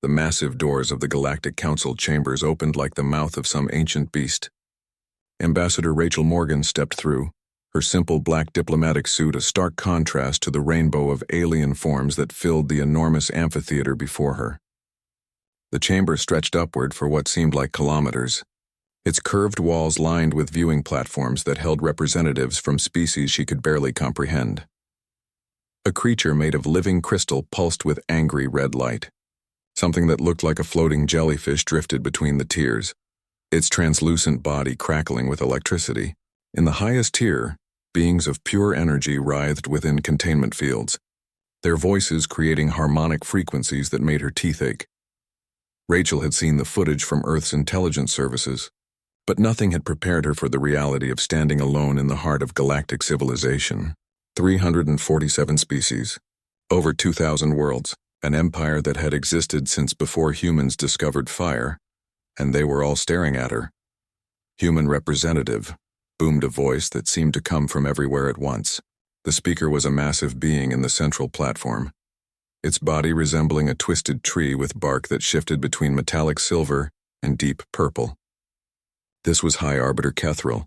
The massive doors of the Galactic Council chambers opened like the mouth of some ancient beast. Ambassador Rachel Morgan stepped through, her simple black diplomatic suit a stark contrast to the rainbow of alien forms that filled the enormous amphitheater before her. The chamber stretched upward for what seemed like kilometers, its curved walls lined with viewing platforms that held representatives from species she could barely comprehend. A creature made of living crystal pulsed with angry red light. Something that looked like a floating jellyfish drifted between the tiers, its translucent body crackling with electricity. In the highest tier, beings of pure energy writhed within containment fields, their voices creating harmonic frequencies that made her teeth ache. Rachel had seen the footage from Earth's intelligence services, but nothing had prepared her for the reality of standing alone in the heart of galactic civilization. 347 species, over 2,000 worlds, an empire that had existed since before humans discovered fire, and they were all staring at her. Human representative, boomed a voice that seemed to come from everywhere at once. The speaker was a massive being in the central platform, its body resembling a twisted tree with bark that shifted between metallic silver and deep purple. This was High Arbiter Kethril,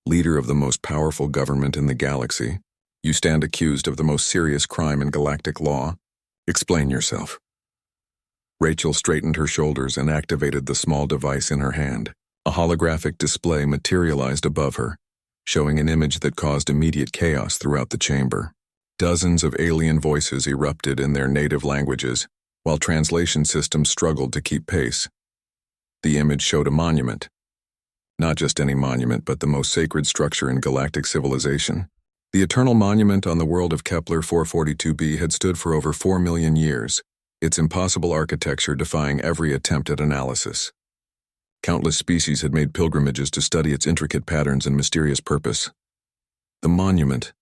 leader of the most powerful government in the galaxy. You stand accused of the most serious crime in galactic law. Explain yourself. Rachel straightened her shoulders and activated the small device in her hand. A holographic display materialized above her, showing an image that caused immediate chaos throughout the chamber. Dozens of alien voices erupted in their native languages, while translation systems struggled to keep pace. The image showed a monument. Not just any monument, but the most sacred structure in galactic civilization. The eternal monument on the world of Kepler 442b had stood for over 4 million years, its impossible architecture defying every attempt at analysis. Countless species had made pilgrimages to study its intricate patterns and mysterious purpose. The monument,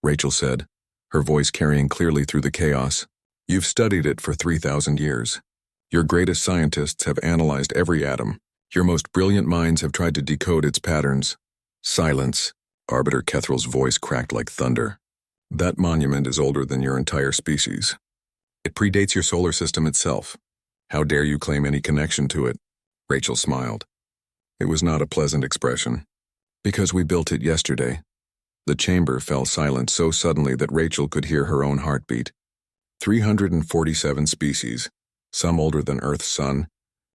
Rachel said, her voice carrying clearly through the chaos. You've studied it for 3,000 years. Your greatest scientists have analyzed every atom. Your most brilliant minds have tried to decode its patterns. Silence. Arbiter Kethril's voice cracked like thunder. That monument is older than your entire species. It predates your solar system itself. How dare you claim any connection to it? Rachel smiled. It was not a pleasant expression. Because we built it yesterday. The chamber fell silent so suddenly that Rachel could hear her own heartbeat. 347 species, some older than Earth's sun,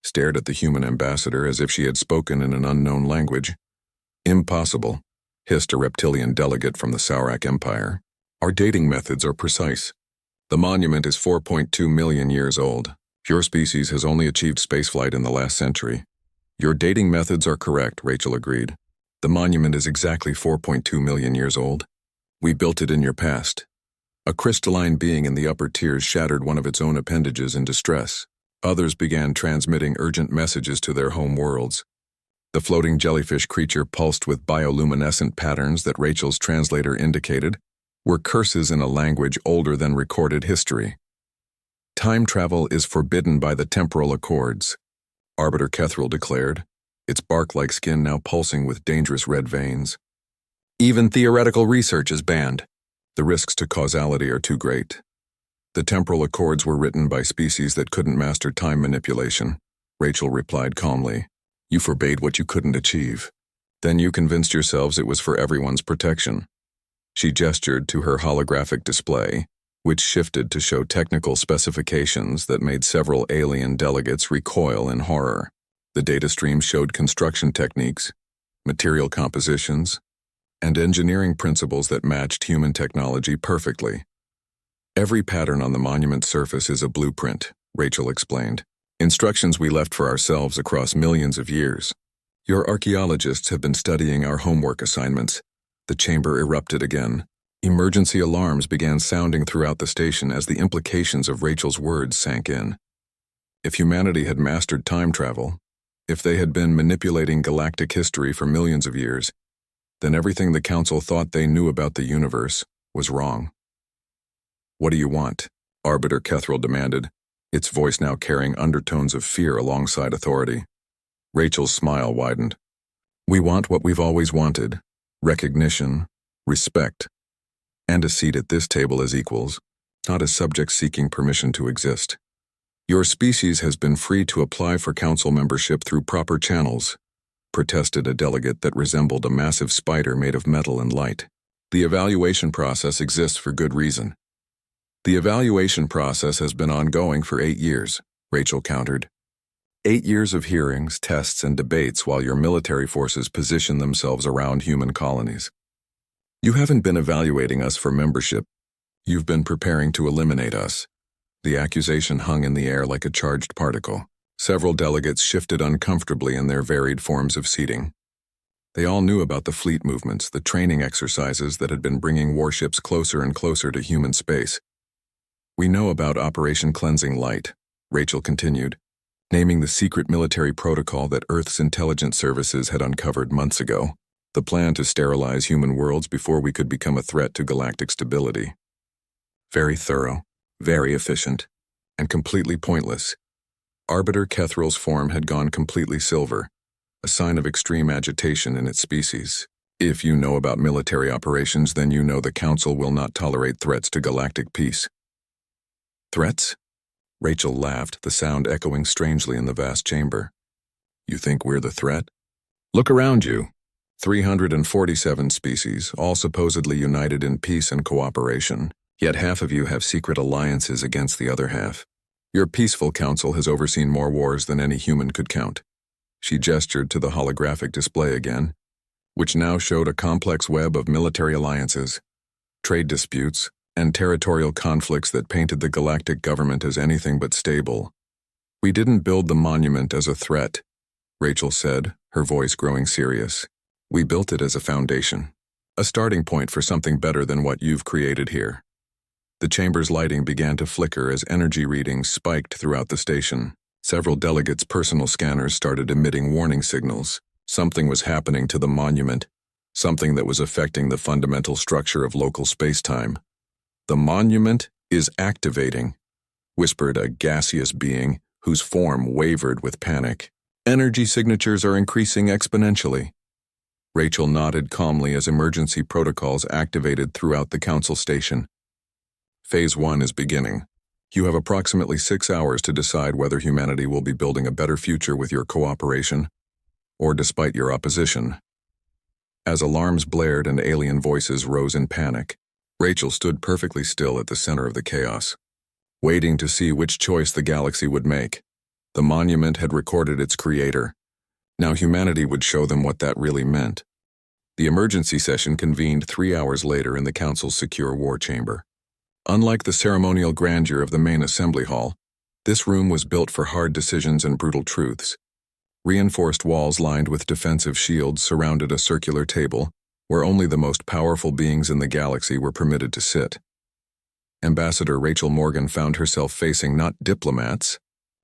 stared at the human ambassador as if she had spoken in an unknown language. Impossible, hissed a reptilian delegate from the Saurak Empire. Our dating methods are precise. The monument is 4.2 million years old. Your species has only achieved spaceflight in the last century. Your dating methods are correct, Rachel agreed. The monument is exactly 4.2 million years old. We built it in your past. A crystalline being in the upper tiers shattered one of its own appendages in distress. Others began transmitting urgent messages to their home worlds. The floating jellyfish creature pulsed with bioluminescent patterns that Rachel's translator indicated were curses in a language older than recorded history. Time travel is forbidden by the temporal accords, Arbiter Kethril declared, its bark-like skin now pulsing with dangerous red veins. Even theoretical research is banned. The risks to causality are too great. The temporal accords were written by species that couldn't master time manipulation, Rachel replied calmly. You forbade what you couldn't achieve. Then you convinced yourselves it was for everyone's protection. She gestured to her holographic display, which shifted to show technical specifications that made several alien delegates recoil in horror. The data stream showed construction techniques, material compositions, and engineering principles that matched human technology perfectly. Every pattern on the monument's surface is a blueprint, Rachel explained. Instructions we left for ourselves across millions of years. Your archaeologists have been studying our homework assignments. The chamber erupted again. Emergency alarms began sounding throughout the station as the implications of Rachel's words sank in. If humanity had mastered time travel, if they had been manipulating galactic history for millions of years, then everything the Council thought they knew about the universe was wrong. What do you want? Arbiter Kethril demanded, its voice now carrying undertones of fear alongside authority. Rachel's smile widened. We want what we've always wanted: recognition, respect, and a seat at this table as equals, not as subjects seeking permission to exist. Your species has been free to apply for council membership through proper channels, protested a delegate that resembled a massive spider made of metal and light. The evaluation process exists for good reason. The evaluation process has been ongoing for 8 years, Rachel countered. 8 years of hearings, tests, and debates while your military forces position themselves around human colonies. You haven't been evaluating us for membership. You've been preparing to eliminate us. The accusation hung in the air like a charged particle. Several delegates shifted uncomfortably in their varied forms of seating. They all knew about the fleet movements, the training exercises that had been bringing warships closer and closer to human space. We know about Operation Cleansing Light, Rachel continued, naming the secret military protocol that Earth's intelligence services had uncovered months ago, the plan to sterilize human worlds before we could become a threat to galactic stability. Very thorough, very efficient, and completely pointless. Arbiter Kethral's form had gone completely silver, a sign of extreme agitation in its species. If you know about military operations, then you know the Council will not tolerate threats to galactic peace. Threats? Rachel laughed, the sound echoing strangely in the vast chamber. You think we're the threat? Look around you. 347 species, all supposedly united in peace and cooperation, yet half of you have secret alliances against the other half. Your peaceful council has overseen more wars than any human could count. She gestured to the holographic display again, which now showed a complex web of military alliances, trade disputes, and territorial conflicts that painted the galactic government as anything but stable. We didn't build the monument as a threat, Rachel said, her voice growing serious. We built it as a foundation, a starting point for something better than what you've created here. The chamber's lighting began to flicker as energy readings spiked throughout the station. Several delegates' personal scanners started emitting warning signals. Something was happening to the monument, something that was affecting the fundamental structure of local space-time. The monument is activating, whispered a gaseous being whose form wavered with panic. Energy signatures are increasing exponentially. Rachel nodded calmly as emergency protocols activated throughout the council station. Phase 1 is beginning. You have approximately 6 hours to decide whether humanity will be building a better future with your cooperation, or despite your opposition. As alarms blared and alien voices rose in panic, Rachel stood perfectly still at the center of the chaos, waiting to see which choice the galaxy would make. The monument had recorded its creator. Now humanity would show them what that really meant. The emergency session convened 3 hours later in the Council's secure war chamber. Unlike the ceremonial grandeur of the main assembly hall, this room was built for hard decisions and brutal truths. Reinforced walls lined with defensive shields surrounded a circular table where only the most powerful beings in the galaxy were permitted to sit. Ambassador Rachel Morgan found herself facing not diplomats,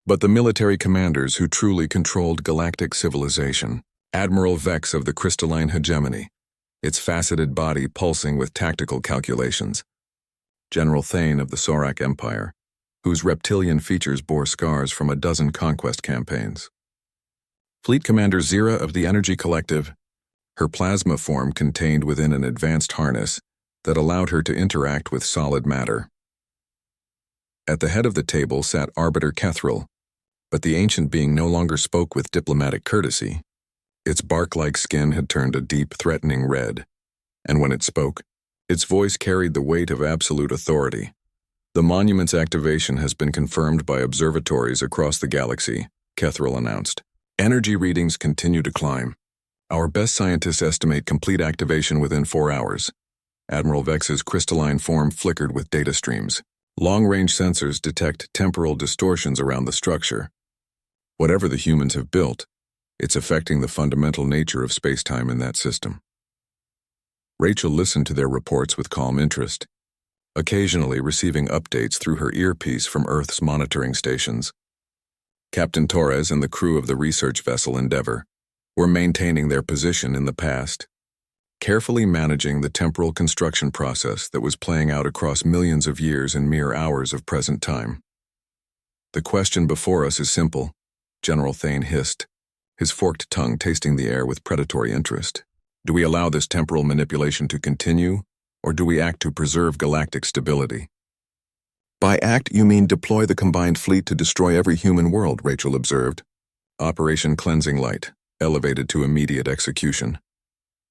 but the military commanders who truly controlled galactic civilization. Admiral Vex of the crystalline hegemony, its faceted body pulsing with tactical calculations. General Thane of the Sorak Empire, whose reptilian features bore scars from a dozen conquest campaigns. Fleet Commander Zira of the Energy Collective, her plasma form contained within an advanced harness that allowed her to interact with solid matter. At the head of the table sat Arbiter Kethral, but the ancient being no longer spoke with diplomatic courtesy. Its bark-like skin had turned a deep, threatening red, and when it spoke, its voice carried the weight of absolute authority. The monument's activation has been confirmed by observatories across the galaxy, Kethral announced. Energy readings continue to climb. Our best scientists estimate complete activation within 4 hours. Admiral Vex's crystalline form flickered with data streams. Long-range sensors detect temporal distortions around the structure. Whatever the humans have built, it's affecting the fundamental nature of space-time in that system. Rachel listened to their reports with calm interest, occasionally receiving updates through her earpiece from Earth's monitoring stations. Captain Torres and the crew of the research vessel Endeavour were maintaining their position in the past, carefully managing the temporal construction process that was playing out across millions of years in mere hours of present time. The question before us is simple, General Thane hissed, his forked tongue tasting the air with predatory interest. Do we allow this temporal manipulation to continue, or do we act to preserve galactic stability? By act, you mean deploy the combined fleet to destroy every human world, Rachel observed. Operation Cleansing Light, elevated to immediate execution.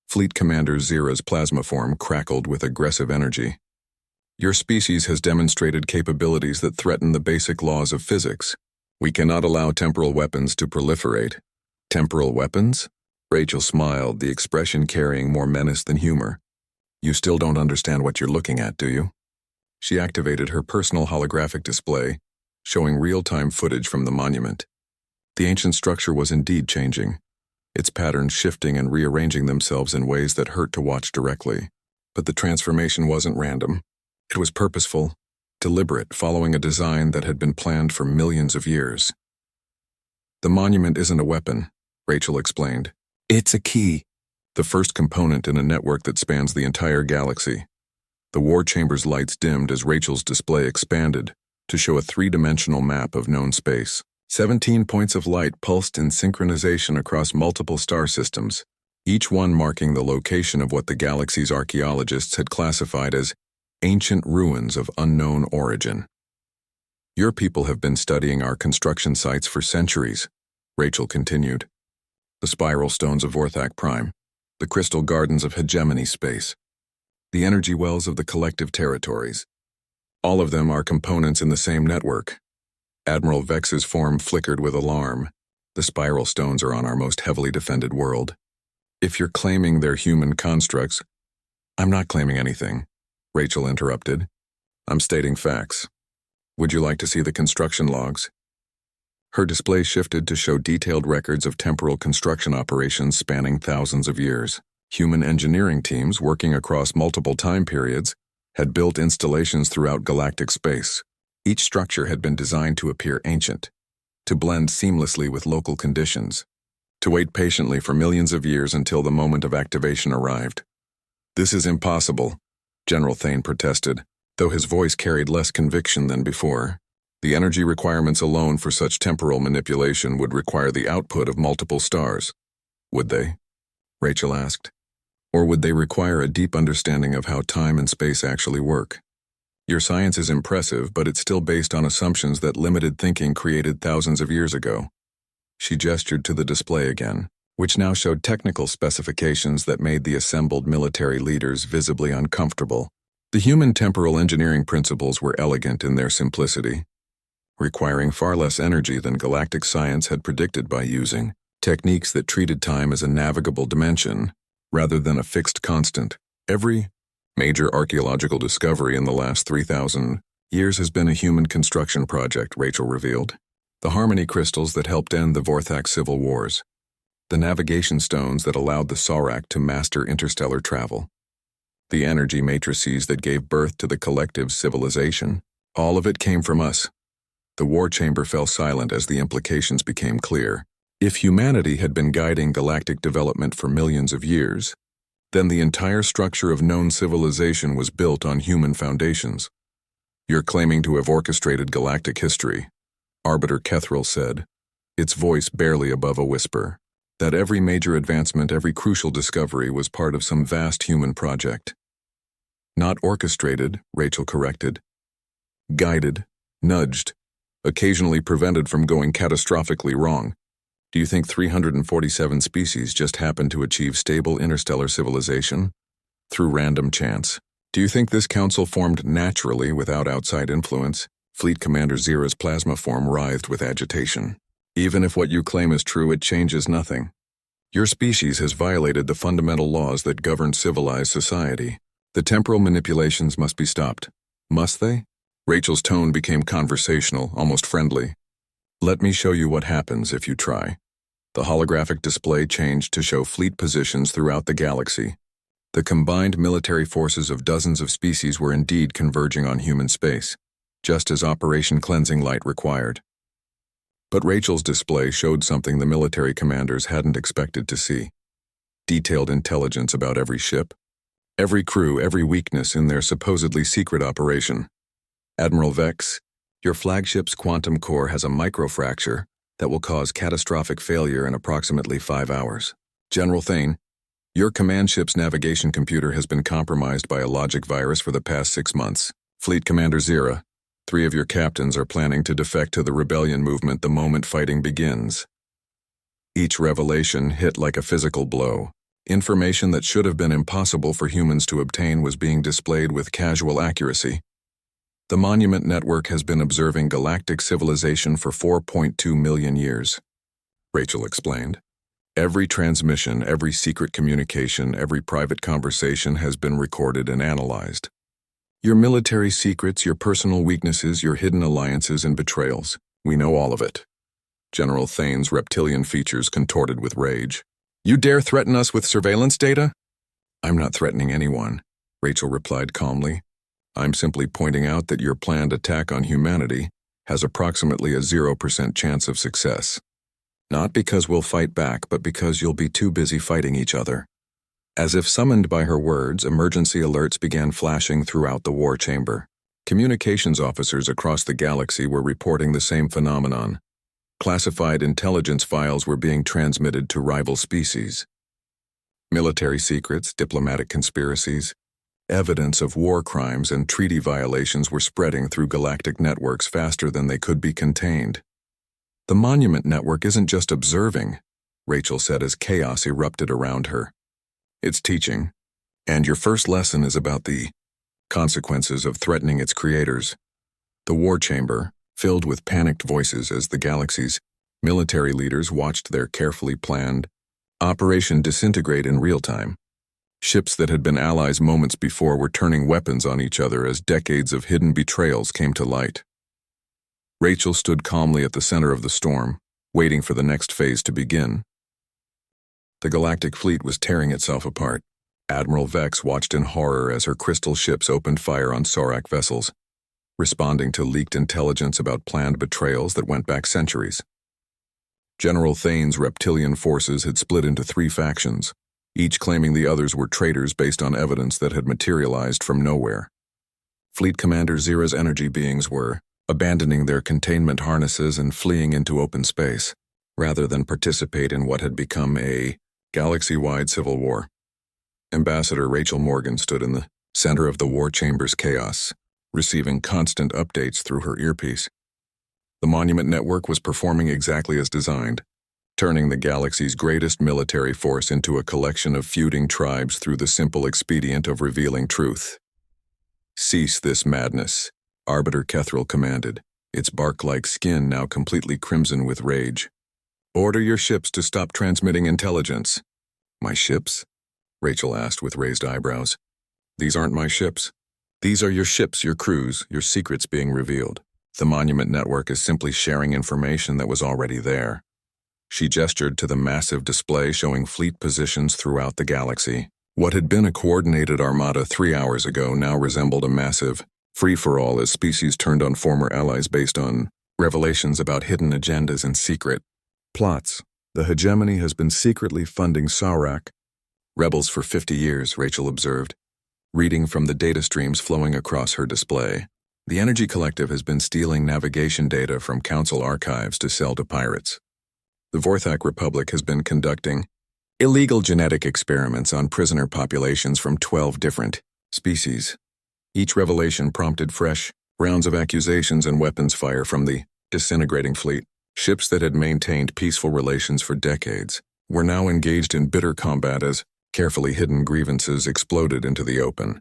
Fleet Commander Zira's plasma form crackled with aggressive energy. Your species has demonstrated capabilities that threaten the basic laws of physics. We cannot allow temporal weapons to proliferate. Temporal weapons? Rachel smiled, the expression carrying more menace than humor. You still don't understand what you're looking at, do you? She activated her personal holographic display, showing real-time footage from the monument. The ancient structure was indeed changing, its patterns shifting and rearranging themselves in ways that hurt to watch directly. But the transformation wasn't random. It was purposeful, deliberate, following a design that had been planned for millions of years. The monument isn't a weapon, Rachel explained. It's a key, the first component in a network that spans the entire galaxy. The war chamber's lights dimmed as Rachel's display expanded to show a three-dimensional map of known space. 17 points of light pulsed in synchronization across multiple star systems, each one marking the location of what the galaxy's archaeologists had classified as ancient ruins of unknown origin. Your people have been studying our construction sites for centuries, Rachel continued. The spiral stones of Vorthak Prime, the crystal gardens of hegemony space, the energy wells of the collective territories. All of them are components in the same network. Admiral Vex's form flickered with alarm. The spiral stones are on our most heavily defended world. If you're claiming they're human constructs, I'm not claiming anything, Rachel interrupted. I'm stating facts. Would you like to see the construction logs? Her display shifted to show detailed records of temporal construction operations spanning thousands of years. Human engineering teams working across multiple time periods had built installations throughout galactic space. Each structure had been designed to appear ancient, to blend seamlessly with local conditions, to wait patiently for millions of years until the moment of activation arrived. This is impossible, General Thane protested, though his voice carried less conviction than before. The energy requirements alone for such temporal manipulation would require the output of multiple stars. Would they? Rachel asked. Or would they require a deep understanding of how time and space actually work? Your science is impressive, but it's still based on assumptions that limited thinking created thousands of years ago. She gestured to the display again, which now showed technical specifications that made the assembled military leaders visibly uncomfortable. The human temporal engineering principles were elegant in their simplicity, requiring far less energy than galactic science had predicted by using techniques that treated time as a navigable dimension rather than a fixed constant. Every major archaeological discovery in the last 3,000 years has been a human construction project, Rachel revealed. The harmony crystals that helped end the Vorthak civil wars, the navigation stones that allowed the Saurak to master interstellar travel, the energy matrices that gave birth to the collective civilization. All of it came from us. The war chamber fell silent as the implications became clear. If humanity had been guiding galactic development for millions of years, then the entire structure of known civilization was built on human foundations. You're claiming to have orchestrated galactic history, Arbiter Kethril said, its voice barely above a whisper, that every major advancement, every crucial discovery was part of some vast human project. Not orchestrated, Rachel corrected. Guided, nudged, occasionally prevented from going catastrophically wrong. Do you think 347 species just happened to achieve stable interstellar civilization through random chance? Do you think this council formed naturally without outside influence? Fleet Commander Zira's plasma form writhed with agitation. Even if what you claim is true, it changes nothing. Your species has violated the fundamental laws that govern civilized society. The temporal manipulations must be stopped. Must they? Rachel's tone became conversational, almost friendly. Let me show you what happens if you try. The holographic display changed to show fleet positions throughout the galaxy. The combined military forces of dozens of species were indeed converging on human space, just as Operation Cleansing Light required. But Rachel's display showed something the military commanders hadn't expected to see. Detailed intelligence about every ship, every crew, every weakness in their supposedly secret operation. Admiral Vex, your flagship's quantum core has a microfracture that will cause catastrophic failure in approximately 5 hours. General Thane, your command ship's navigation computer has been compromised by a logic virus for the past 6 months. Fleet Commander Zira, 3 of your captains are planning to defect to the rebellion movement the moment fighting begins. Each revelation hit like a physical blow. Information that should have been impossible for humans to obtain was being displayed with casual accuracy. The Monument Network has been observing galactic civilization for 4.2 million years, Rachel explained. Every transmission, every secret communication, every private conversation has been recorded and analyzed. Your military secrets, your personal weaknesses, your hidden alliances and betrayals. We know all of it. General Thane's reptilian features contorted with rage. You dare threaten us with surveillance data? I'm not threatening anyone, Rachel replied calmly. I'm simply pointing out that your planned attack on humanity has approximately a 0% chance of success. Not because we'll fight back, but because you'll be too busy fighting each other. As if summoned by her words, emergency alerts began flashing throughout the war chamber. Communications officers across the galaxy were reporting the same phenomenon. Classified intelligence files were being transmitted to rival species. Military secrets, diplomatic conspiracies, evidence of war crimes and treaty violations were spreading through galactic networks faster than they could be contained. The Monument Network isn't just observing, Rachel said as chaos erupted around her. It's teaching, and your first lesson is about the consequences of threatening its creators. The war chamber, filled with panicked voices as the galaxy's military leaders watched their carefully planned operation disintegrate in real time. Ships that had been allies moments before were turning weapons on each other as decades of hidden betrayals came to light. Rachel stood calmly at the center of the storm, waiting for the next phase to begin. The galactic fleet was tearing itself apart. Admiral Vex watched in horror as her crystal ships opened fire on Sorak vessels, responding to leaked intelligence about planned betrayals that went back centuries. General Thane's reptilian forces had split into 3 factions, each claiming the others were traitors based on evidence that had materialized from nowhere. Fleet Commander Zira's energy beings were abandoning their containment harnesses and fleeing into open space, rather than participate in what had become a galaxy-wide civil war. Ambassador Rachel Morgan stood in the center of the war chamber's chaos, receiving constant updates through her earpiece. The Monument Network was performing exactly as designed, turning the galaxy's greatest military force into a collection of feuding tribes through the simple expedient of revealing truth. Cease this madness, Arbiter Kethril commanded, its bark-like skin now completely crimson with rage. Order your ships to stop transmitting intelligence. My ships? Rachel asked with raised eyebrows. These aren't my ships. These are your ships, your crews, your secrets being revealed. The Monument Network is simply sharing information that was already there. She gestured to the massive display showing fleet positions throughout the galaxy. What had been a coordinated armada 3 hours ago now resembled a massive free-for-all as species turned on former allies based on revelations about hidden agendas and secret plots. The hegemony has been secretly funding Sorak rebels for 50 years, Rachel observed, reading from the data streams flowing across her display. The Energy Collective has been stealing navigation data from Council archives to sell to pirates. The Vorthak Republic has been conducting illegal genetic experiments on prisoner populations from 12 different species. Each revelation prompted fresh rounds of accusations and weapons fire from the disintegrating fleet. Ships that had maintained peaceful relations for decades were now engaged in bitter combat as carefully hidden grievances exploded into the open.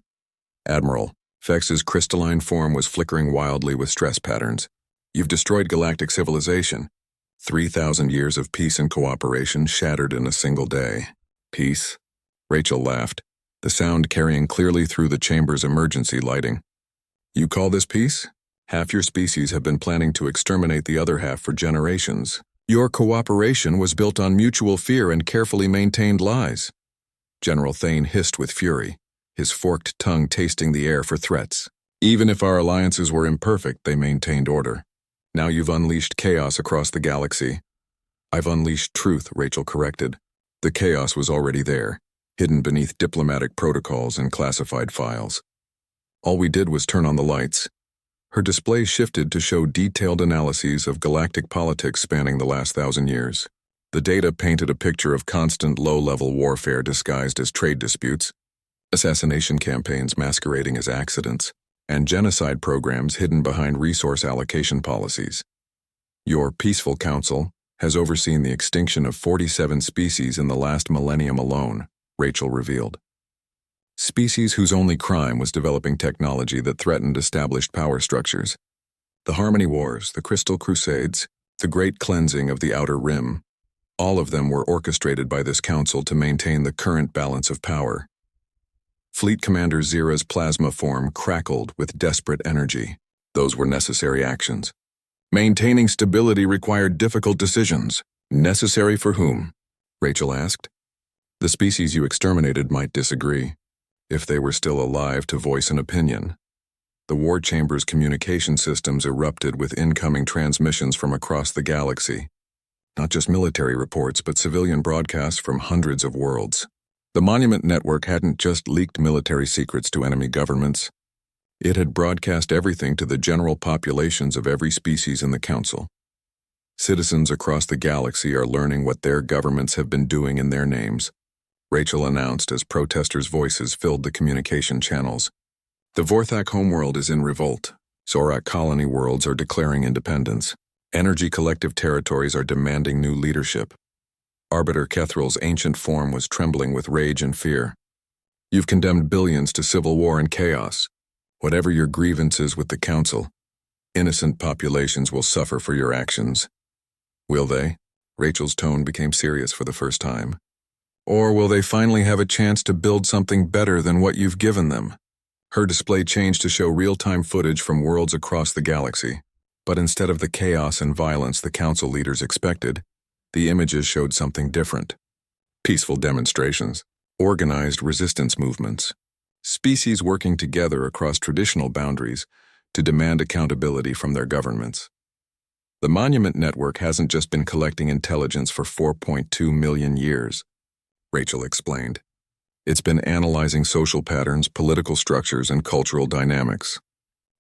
Admiral Vex's crystalline form was flickering wildly with stress patterns. You've destroyed galactic civilization. 3,000 years of peace and cooperation shattered in a single day. Peace? Rachel laughed, the sound carrying clearly through the chamber's emergency lighting. You call this peace? Half your species have been planning to exterminate the other half for generations. Your cooperation was built on mutual fear and carefully maintained lies. General Thane hissed with fury, his forked tongue tasting the air for threats. Even if our alliances were imperfect, they maintained order. Now you've unleashed chaos across the galaxy. I've unleashed truth, Rachel corrected. The chaos was already there, hidden beneath diplomatic protocols and classified files. All we did was turn on the lights. Her display shifted to show detailed analyses of galactic politics spanning the last 1,000 years. The data painted a picture of constant low-level warfare disguised as trade disputes, assassination campaigns masquerading as accidents, and genocide programs hidden behind resource allocation policies. Your peaceful council has overseen the extinction of 47 species in the last millennium alone, Rachel revealed. Species whose only crime was developing technology that threatened established power structures. The Harmony Wars, the Crystal Crusades, the Great Cleansing of the Outer Rim, all of them were orchestrated by this council to maintain the current balance of power. Fleet Commander Zira's plasma form crackled with desperate energy. Those were necessary actions. Maintaining stability required difficult decisions. Necessary for whom? Rachel asked. The species you exterminated might disagree, if they were still alive to voice an opinion. The war chamber's communication systems erupted with incoming transmissions from across the galaxy. Not just military reports, but civilian broadcasts from hundreds of worlds. The Monument Network hadn't just leaked military secrets to enemy governments. It had broadcast everything to the general populations of every species in the Council. Citizens across the galaxy are learning what their governments have been doing in their names, Rachel announced as protesters' voices filled the communication channels. The Vorthak homeworld is in revolt. Zorak colony worlds are declaring independence. Energy collective territories are demanding new leadership. Arbiter Kethral's ancient form was trembling with rage and fear. You've condemned billions to civil war and chaos. Whatever your grievances with the Council, innocent populations will suffer for your actions. Will they? Rachel's tone became serious for the first time. Or will they finally have a chance to build something better than what you've given them? Her display changed to show real-time footage from worlds across the galaxy. But instead of the chaos and violence the Council leaders expected, the images showed something different. Peaceful demonstrations, organized resistance movements, species working together across traditional boundaries to demand accountability from their governments. The Monument Network hasn't just been collecting intelligence for 4.2 million years, Rachel explained. It's been analyzing social patterns, political structures, and cultural dynamics.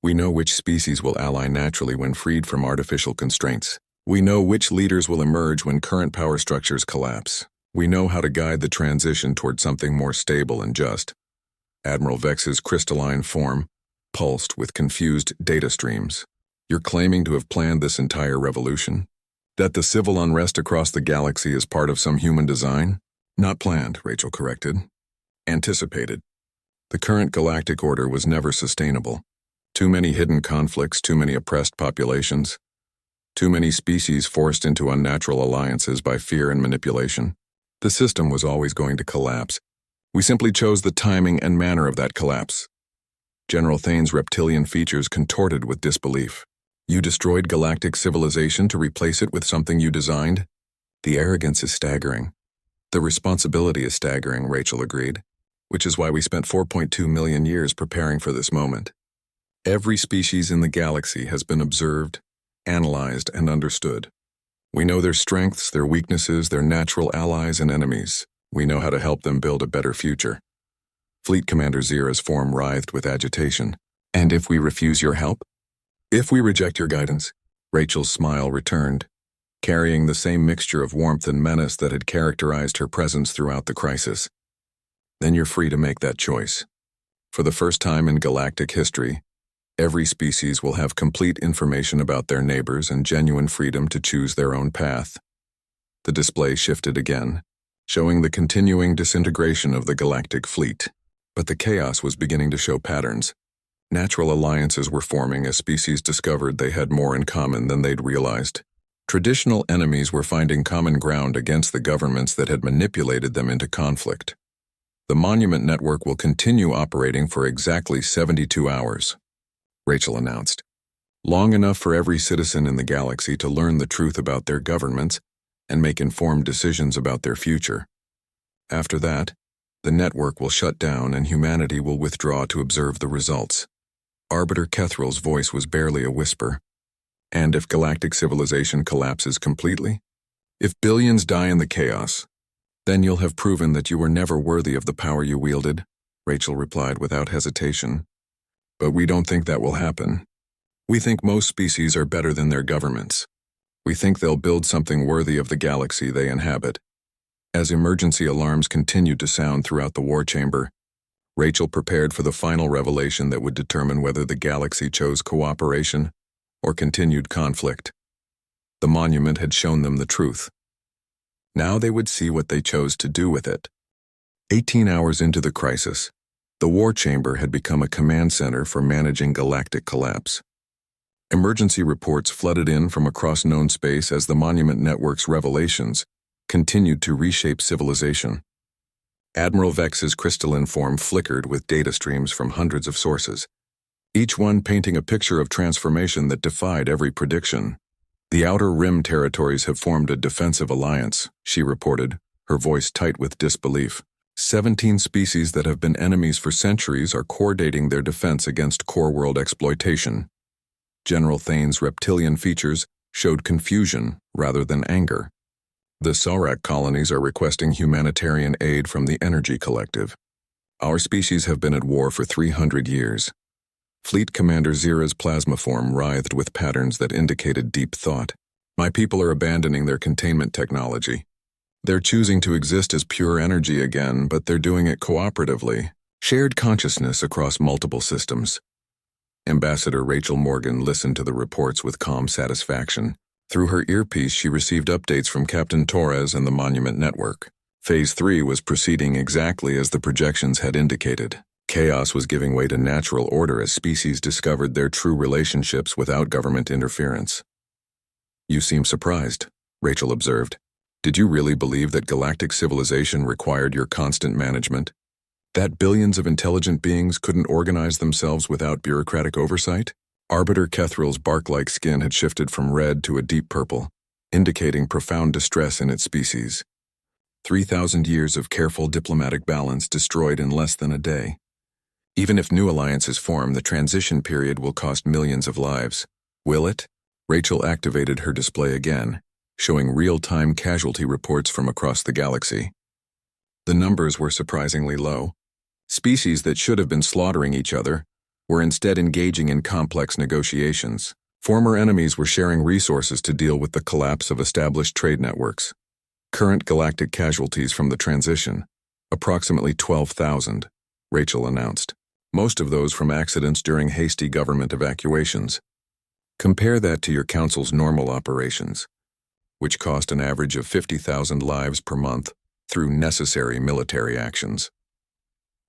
We know which species will ally naturally when freed from artificial constraints. We know which leaders will emerge when current power structures collapse. We know how to guide the transition toward something more stable and just. Admiral Vex's crystalline form pulsed with confused data streams. You're claiming to have planned this entire revolution? That the civil unrest across the galaxy is part of some human design? Not planned, Rachel corrected. Anticipated. The current galactic order was never sustainable. Too many hidden conflicts, too many oppressed populations, too many species forced into unnatural alliances by fear and manipulation. The system was always going to collapse. We simply chose the timing and manner of that collapse. General Thane's reptilian features contorted with disbelief. You destroyed galactic civilization to replace it with something you designed? The arrogance is staggering. The responsibility is staggering, Rachel agreed, which is why we spent 4.2 million years preparing for this moment. Every species in the galaxy has been observed, analyzed, and understood. We know their strengths, their weaknesses, their natural allies and enemies. We know how to help them build a better future. Fleet Commander Zira's form writhed with agitation. And if we refuse your help? If we reject your guidance? Rachel's smile returned, carrying the same mixture of warmth and menace that had characterized her presence throughout the crisis. Then you're free to make that choice. For the first time in galactic history, every species will have complete information about their neighbors and genuine freedom to choose their own path. The display shifted again, showing the continuing disintegration of the galactic fleet. But the chaos was beginning to show patterns. Natural alliances were forming as species discovered they had more in common than they'd realized. Traditional enemies were finding common ground against the governments that had manipulated them into conflict. The Monument Network will continue operating for exactly 72 hours, Rachel announced. Long enough for every citizen in the galaxy to learn the truth about their governments and make informed decisions about their future. After that, the network will shut down and humanity will withdraw to observe the results. Arbiter Kethral's voice was barely a whisper. And if galactic civilization collapses completely? If billions die in the chaos? Then you'll have proven that you were never worthy of the power you wielded, Rachel replied without hesitation. But we don't think that will happen. We think most species are better than their governments. We think they'll build something worthy of the galaxy they inhabit. As emergency alarms continued to sound throughout the war chamber, Rachel prepared for the final revelation that would determine whether the galaxy chose cooperation or continued conflict. The monument had shown them the truth. Now they would see what they chose to do with it. 18 hours into the crisis, the war chamber had become a command center for managing galactic collapse. Emergency reports flooded in from across known space as the Monument Network's revelations continued to reshape civilization. Admiral Vex's crystalline form flickered with data streams from hundreds of sources, each one painting a picture of transformation that defied every prediction. The Outer Rim territories have formed a defensive alliance, she reported, her voice tight with disbelief. 17 species that have been enemies for centuries are coordinating their defense against core world exploitation. General Thane's reptilian features showed confusion rather than anger. The Saurak colonies are requesting humanitarian aid from the Energy Collective. Our species have been at war for 300 years. Fleet Commander Zira's plasma form writhed with patterns that indicated deep thought. My people are abandoning their containment technology. They're choosing to exist as pure energy again, but they're doing it cooperatively. Shared consciousness across multiple systems. Ambassador Rachel Morgan listened to the reports with calm satisfaction. Through her earpiece, she received updates from Captain Torres and the Monument Network. Phase 3 was proceeding exactly as the projections had indicated. Chaos was giving way to natural order as species discovered their true relationships without government interference. You seem surprised, Rachel observed. Did you really believe that galactic civilization required your constant management? That billions of intelligent beings couldn't organize themselves without bureaucratic oversight? Arbiter Kethral's bark-like skin had shifted from red to a deep purple, indicating profound distress in its species. 3,000 years of careful diplomatic balance destroyed in less than a day. Even if new alliances form, the transition period will cost millions of lives. Will it? Rachel activated her display again, showing real-time casualty reports from across the galaxy. The numbers were surprisingly low. Species that should have been slaughtering each other were instead engaging in complex negotiations. Former enemies were sharing resources to deal with the collapse of established trade networks. Current galactic casualties from the transition, approximately 12,000, Rachel announced. Most of those from accidents during hasty government evacuations. Compare that to your council's normal operations, which cost an average of 50,000 lives per month through necessary military actions.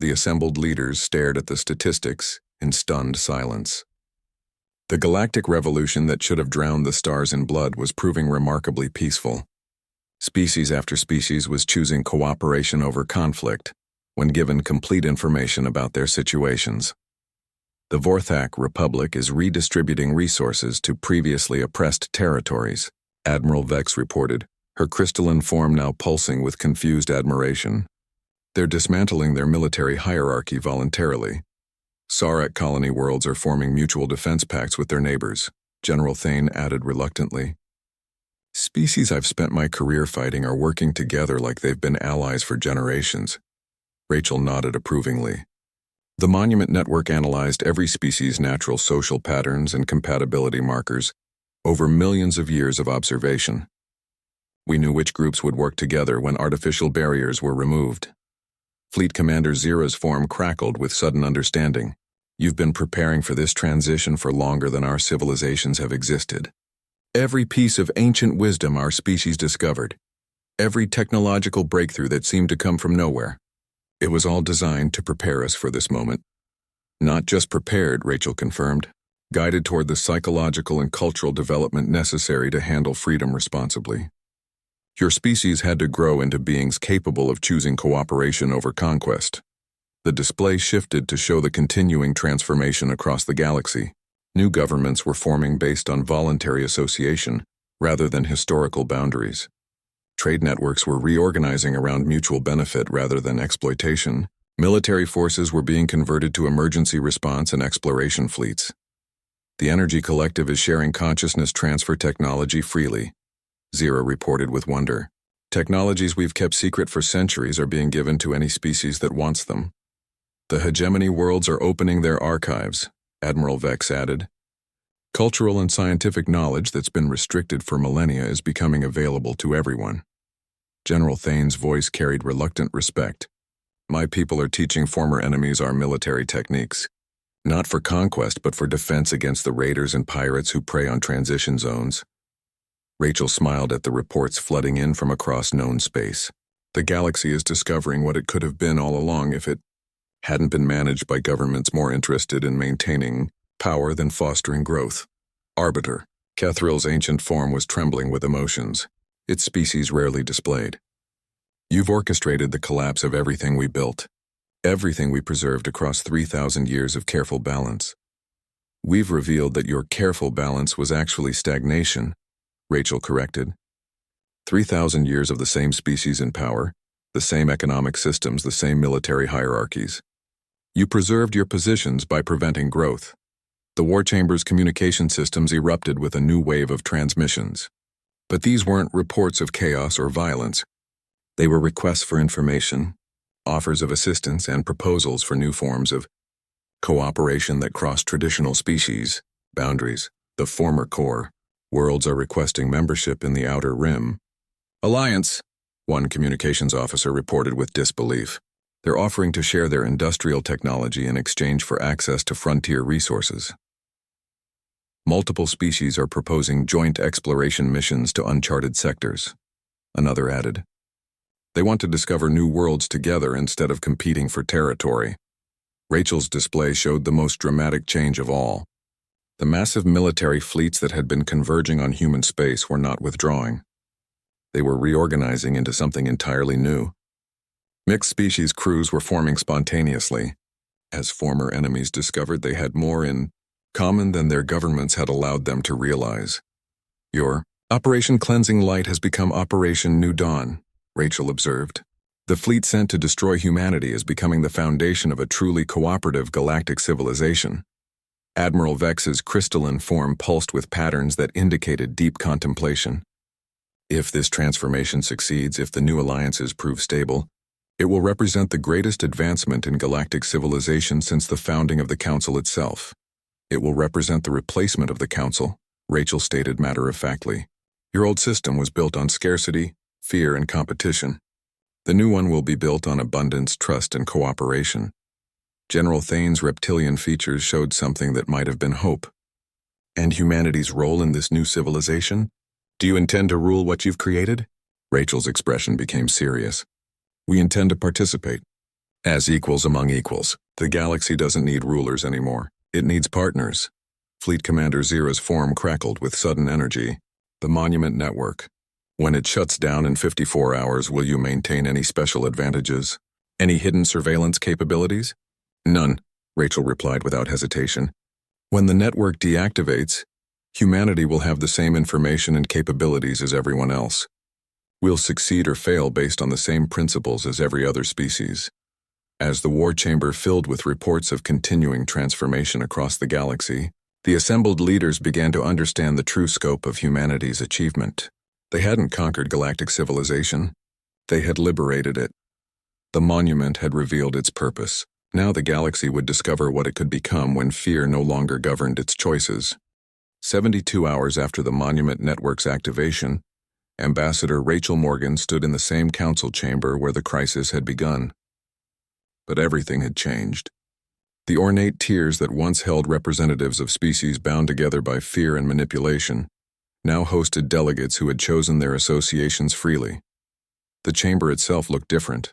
The assembled leaders stared at the statistics in stunned silence. The galactic revolution that should have drowned the stars in blood was proving remarkably peaceful. Species after species was choosing cooperation over conflict when given complete information about their situations. The Vorthak Republic is redistributing resources to previously oppressed territories, Admiral Vex reported, her crystalline form now pulsing with confused admiration. They're dismantling their military hierarchy voluntarily. Saurak colony worlds are forming mutual defense pacts with their neighbors, General Thane added reluctantly. Species I've spent my career fighting are working together like they've been allies for generations. Rachel nodded approvingly. The Monument Network analyzed every species' natural social patterns and compatibility markers over millions of years of observation. We knew which groups would work together when artificial barriers were removed. Fleet Commander Zira's form crackled with sudden understanding. You've been preparing for this transition for longer than our civilizations have existed. Every piece of ancient wisdom our species discovered, every technological breakthrough that seemed to come from nowhere, it was all designed to prepare us for this moment. Not just prepared, Rachel confirmed, guided toward the psychological and cultural development necessary to handle freedom responsibly. Your species had to grow into beings capable of choosing cooperation over conquest. The display shifted to show the continuing transformation across the galaxy. New governments were forming based on voluntary association, rather than historical boundaries. Trade networks were reorganizing around mutual benefit rather than exploitation. Military forces were being converted to emergency response and exploration fleets. The Energy Collective is sharing consciousness transfer technology freely, Zira reported with wonder. Technologies we've kept secret for centuries are being given to any species that wants them. The hegemony worlds are opening their archives, Admiral Vex added. Cultural and scientific knowledge that's been restricted for millennia is becoming available to everyone. General Thane's voice carried reluctant respect. My people are teaching former enemies our military techniques. Not for conquest, but for defense against the raiders and pirates who prey on transition zones. Rachel smiled at the reports flooding in from across known space. The galaxy is discovering what it could have been all along if it hadn't been managed by governments more interested in maintaining power than fostering growth. Arbiter. Kethrill's ancient form was trembling with emotions, its species rarely displayed. You've orchestrated the collapse of everything we built, everything we preserved across 3,000 years of careful balance. We've revealed that your careful balance was actually stagnation, Rachel corrected. 3,000 years of the same species in power, the same economic systems, the same military hierarchies. You preserved your positions by preventing growth. The War Chamber's communication systems erupted with a new wave of transmissions. But these weren't reports of chaos or violence. They were requests for information, offers of assistance, and proposals for new forms of cooperation that crossed traditional species boundaries. The former core worlds are requesting membership in the Outer Rim. Alliance, one communications officer reported with disbelief. They're offering to share their industrial technology in exchange for access to frontier resources. Multiple species are proposing joint exploration missions to uncharted sectors. Another added. They want to discover new worlds together instead of competing for territory. Rachel's display showed the most dramatic change of all. The massive military fleets that had been converging on human space were not withdrawing. They were reorganizing into something entirely new. Mixed species crews were forming spontaneously, as former enemies discovered they had more in common than their governments had allowed them to realize. Your Operation Cleansing Light has become Operation New Dawn, Rachel observed. The fleet sent to destroy humanity is becoming the foundation of a truly cooperative galactic civilization. Admiral Vex's crystalline form pulsed with patterns that indicated deep contemplation. If this transformation succeeds, if the new alliances prove stable, it will represent the greatest advancement in galactic civilization since the founding of the Council itself. It will represent the replacement of the Council, Rachel stated matter-of-factly. Your old system was built on scarcity, fear, and competition. The new one will be built on abundance, trust, and cooperation. General Thane's reptilian features showed something that might have been hope. And humanity's role in this new civilization? Do you intend to rule what you've created? Rachel's expression became serious. We intend to participate. As equals among equals. The galaxy doesn't need rulers anymore. It needs partners. Fleet Commander Zira's form crackled with sudden energy. The Monument Network. When it shuts down in 54 hours, will you maintain any special advantages? Any hidden surveillance capabilities? None, Rachel replied without hesitation. When the network deactivates, humanity will have the same information and capabilities as everyone else. We'll succeed or fail based on the same principles as every other species. As the War Chamber filled with reports of continuing transformation across the galaxy, the assembled leaders began to understand the true scope of humanity's achievement. They hadn't conquered galactic civilization. They had liberated it. The monument had revealed its purpose. Now the galaxy would discover what it could become when fear no longer governed its choices. 72 hours after the Monument Network's activation, Ambassador Rachel Morgan stood in the same council chamber where the crisis had begun. But everything had changed. The ornate tiers that once held representatives of species bound together by fear and manipulation now hosted delegates who had chosen their associations freely. The chamber itself looked different.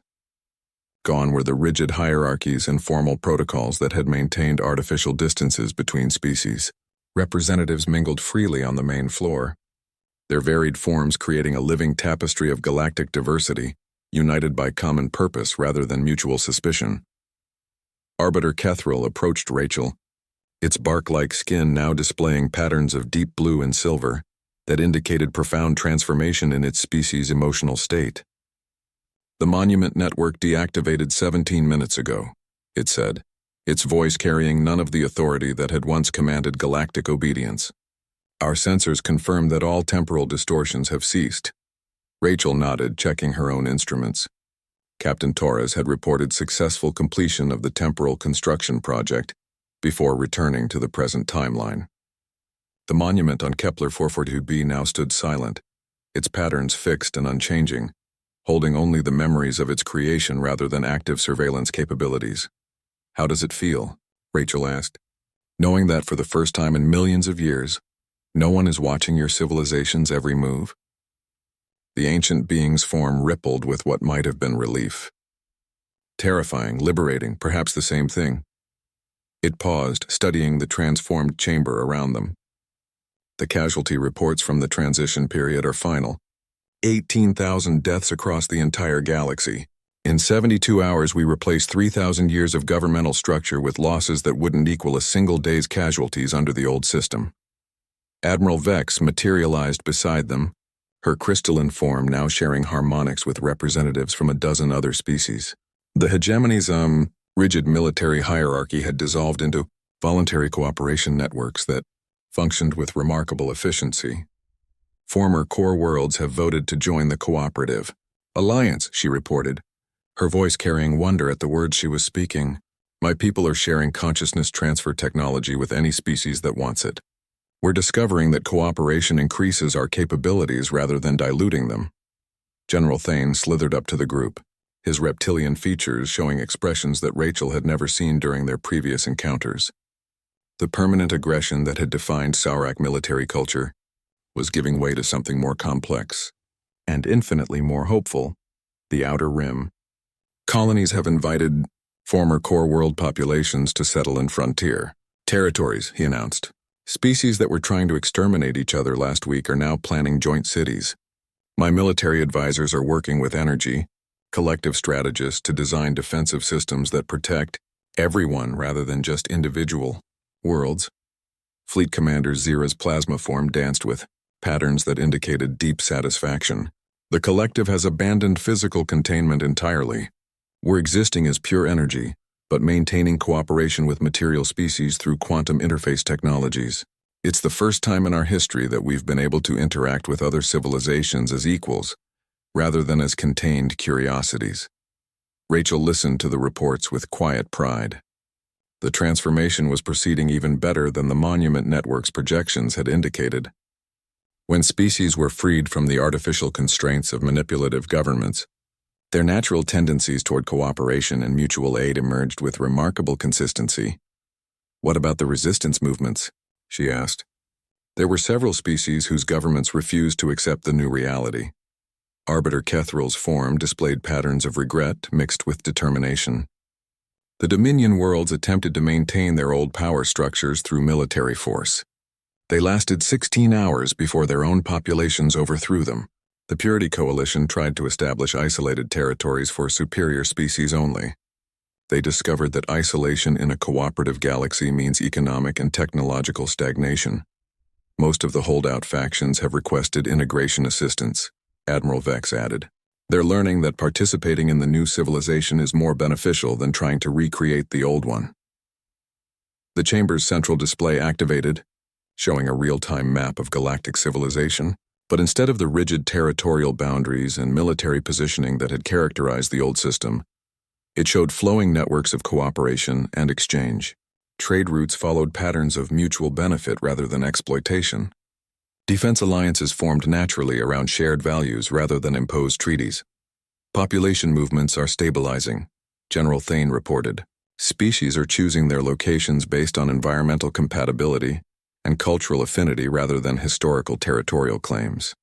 Gone were the rigid hierarchies and formal protocols that had maintained artificial distances between species. Representatives mingled freely on the main floor, their varied forms creating a living tapestry of galactic diversity, united by common purpose rather than mutual suspicion. Arbiter Kethrill approached Rachel, its bark-like skin now displaying patterns of deep blue and silver that indicated profound transformation in its species' emotional state. The Monument Network deactivated 17 minutes ago, it said, its voice carrying none of the authority that had once commanded galactic obedience. Our sensors confirm that all temporal distortions have ceased. Rachel nodded, checking her own instruments. Captain Torres had reported successful completion of the temporal construction project before returning to the present timeline. The monument on Kepler 442b now stood silent, its patterns fixed and unchanging, holding only the memories of its creation rather than active surveillance capabilities. How does it feel? Rachel asked. Knowing that for the first time in millions of years, no one is watching your civilization's every move? The ancient being's form rippled with what might have been relief. Terrifying, liberating, perhaps the same thing. It paused, studying the transformed chamber around them. The casualty reports from the transition period are final. 18,000 deaths across the entire galaxy. In 72 hours, we replaced 3,000 years of governmental structure with losses that wouldn't equal a single day's casualties under the old system. Admiral Vex materialized beside them, her crystalline form now sharing harmonics with representatives from a dozen other species. The hegemony's, rigid military hierarchy had dissolved into voluntary cooperation networks that functioned with remarkable efficiency. Former core worlds have voted to join the cooperative alliance, she reported, her voice carrying wonder at the words she was speaking. My people are sharing consciousness transfer technology with any species that wants it. We're discovering that cooperation increases our capabilities rather than diluting them. General Thane slithered up to the group, his reptilian features showing expressions that Rachel had never seen during their previous encounters. The permanent aggression that had defined Saurak military culture was giving way to something more complex and infinitely more hopeful: the Outer Rim. Colonies have invited former core world populations to settle in frontier territories, he announced. Species that were trying to exterminate each other last week are now planning joint cities. My military advisors are working with energy, collective strategists to design defensive systems that protect everyone rather than just individual worlds. Fleet Commander Zira's plasma form danced with patterns that indicated deep satisfaction. The collective has abandoned physical containment entirely. We're existing as pure energy, but maintaining cooperation with material species through quantum interface technologies. It's the first time in our history that we've been able to interact with other civilizations as equals, rather than as contained curiosities. Rachel listened to the reports with quiet pride. The transformation was proceeding even better than the Monument Network's projections had indicated. When species were freed from the artificial constraints of manipulative governments, their natural tendencies toward cooperation and mutual aid emerged with remarkable consistency. What about the resistance movements? She asked. There were several species whose governments refused to accept the new reality. Arbiter Kethral's form displayed patterns of regret mixed with determination. The Dominion worlds attempted to maintain their old power structures through military force. They lasted 16 hours before their own populations overthrew them. The Purity Coalition tried to establish isolated territories for superior species only. They discovered that isolation in a cooperative galaxy means economic and technological stagnation. Most of the holdout factions have requested integration assistance, Admiral Vex added. They're learning that participating in the new civilization is more beneficial than trying to recreate the old one. The chamber's central display activated, showing a real-time map of galactic civilization. But instead of the rigid territorial boundaries and military positioning that had characterized the old system, it showed flowing networks of cooperation and exchange. Trade routes followed patterns of mutual benefit rather than exploitation. Defense alliances formed naturally around shared values rather than imposed treaties. Population movements are stabilizing, General Thane reported. Species are choosing their locations based on environmental compatibility and cultural affinity rather than historical territorial claims.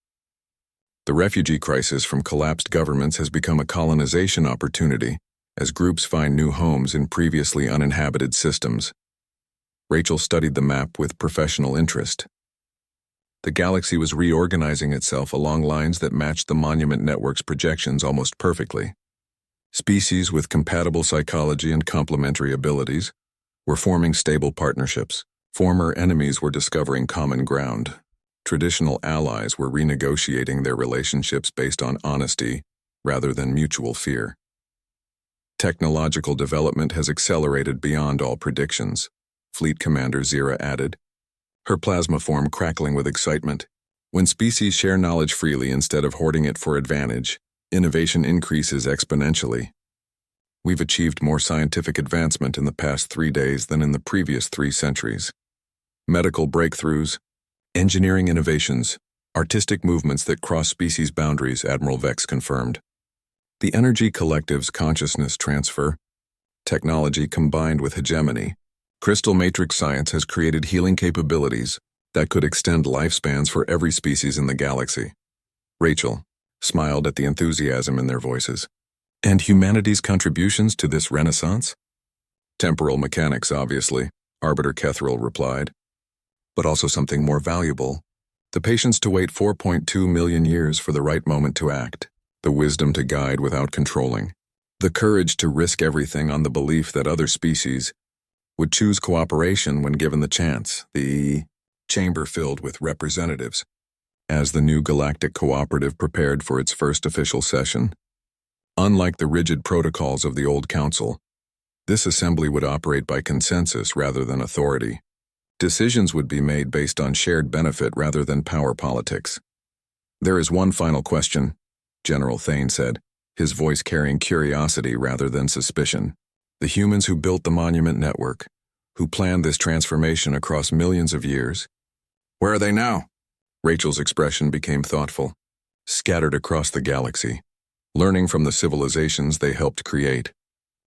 The refugee crisis from collapsed governments has become a colonization opportunity as groups find new homes in previously uninhabited systems. Rachel studied the map with professional interest. The galaxy was reorganizing itself along lines that matched the Monument Network's projections almost perfectly. Species with compatible psychology and complementary abilities were forming stable partnerships. Former enemies were discovering common ground. Traditional allies were renegotiating their relationships based on honesty rather than mutual fear. Technological development has accelerated beyond all predictions, Fleet Commander Zira added, her plasma form crackling with excitement. When species share knowledge freely instead of hoarding it for advantage, innovation increases exponentially. We've achieved more scientific advancement in the past 3 days than in the previous 3 centuries. Medical breakthroughs, engineering innovations, artistic movements that cross species boundaries, Admiral Vex confirmed. The energy collective's consciousness transfer, technology combined with hegemony, crystal matrix science has created healing capabilities that could extend lifespans for every species in the galaxy. Rachel smiled at the enthusiasm in their voices. And humanity's contributions to this renaissance? Temporal mechanics, obviously, Arbiter Kethril replied. But also something more valuable. The patience to wait 4.2 million years for the right moment to act. The wisdom to guide without controlling. The courage to risk everything on the belief that other species would choose cooperation when given the chance. The chamber filled with representatives. As the new galactic cooperative prepared for its first official session, unlike the rigid protocols of the old council, this assembly would operate by consensus rather than authority. Decisions would be made based on shared benefit rather than power politics. There is one final question, General Thane said, his voice carrying curiosity rather than suspicion. The humans who built the monument network, who planned this transformation across millions of years, where are they now? Rachel's expression became thoughtful. Scattered across the galaxy, learning from the civilizations they helped create,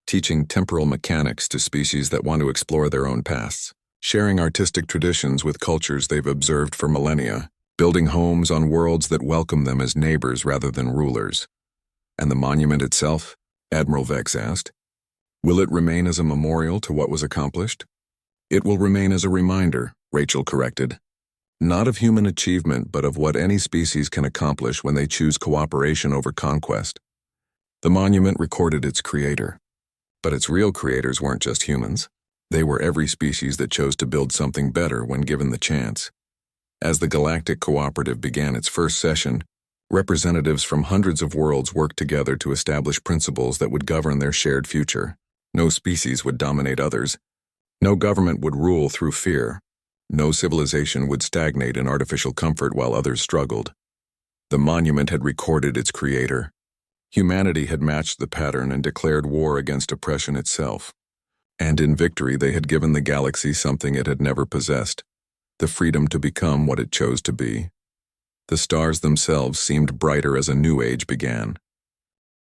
teaching temporal mechanics to species that want to explore their own pasts, sharing artistic traditions with cultures they've observed for millennia, building homes on worlds that welcome them as neighbors rather than rulers. And the monument itself? Admiral Vex asked. Will it remain as a memorial to what was accomplished? It will remain as a reminder, Rachel corrected. Not of human achievement, but of what any species can accomplish when they choose cooperation over conquest. The monument recorded its creator. But its real creators weren't just humans. They were every species that chose to build something better when given the chance. As the Galactic Cooperative began its first session, representatives from hundreds of worlds worked together to establish principles that would govern their shared future. No species would dominate others. No government would rule through fear. No civilization would stagnate in artificial comfort while others struggled. The monument had recorded its creator. Humanity had matched the pattern and declared war against oppression itself. And in victory they had given the galaxy something it had never possessed, the freedom to become what it chose to be. The stars themselves seemed brighter as a new age began.